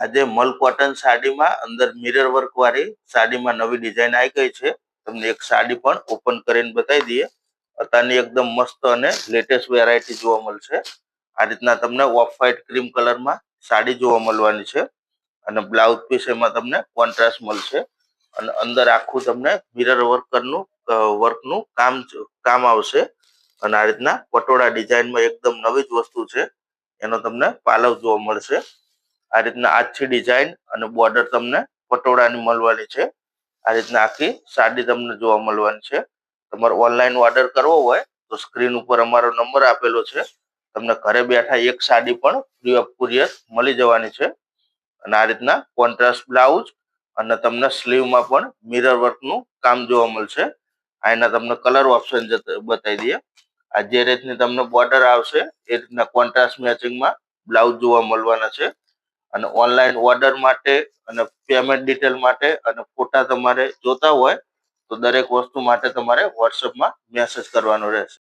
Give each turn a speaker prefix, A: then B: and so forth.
A: આજે મલ કોટન સાડીમાં અંદર mirror work વાળી સાડીમાં નવી ડિઝાઇન આવી ગઈ છે. તમને એક સાડી પણ ઓપન કરીને બતાવી દઈએ. અત્યારની એકદમ મસ્ત અને લેટેસ્ટ વેરાયટી જોવા મળશે. આ રીતના તમને ઓફ વ્હાઇટ ક્રીમ કલરમાં સાડી જોવા મળવાની છે અને બ્લાઉઝ પીસ એમાં તમને કોન્ટ્રાસ્ટ મળશે અને અંદર આખું તમને મિરર વર્કનું કામ આવશે અને આ રીતના પટોળા ડિઝાઇનમાં એકદમ નવી જ વસ્તુ છે. એનો તમને પાલવ જોવા મળશે. આ રીતના આછી ડિઝાઇન અને બોર્ડર તમને પટોળાની મળવાની છે. આ રીતના આખી સાડી તમને જોવા મળવાની છે. તમારે ઓનલાઈન ઓર્ડર કરવો હોય તો સ્ક્રીન ઉપર અમારો નંબર આપેલો છે. તમને ઘરે બેઠા એક સાડી પણ ફ્રી ઓફ કુરિયર મળી જવાની છે અને આ રીતના કોન્ટ્રાસ્ટ બ્લાઉઝ અને તમને સ્લીવમાં પણ મિરર વર્કનું કામ જોવા મળશે. આના તમને કલર ઓપ્શન બતાવી દઈએ. આ જે રીતની તમને બોર્ડર આવશે એ રીતના કોન્ટ્રાસ્ટ મેચિંગમાં બ્લાઉઝ જોવા મળવાના છે અને ઓનલાઈન ઓર્ડર માટે અને પેમેન્ટ ડિટેલ માટે અને ફોટા તમારે જોતા હોય તો દરેક વસ્તુ માટે તમારે વોટ્સઅપમાં મેસેજ કરવાનો રહેશે.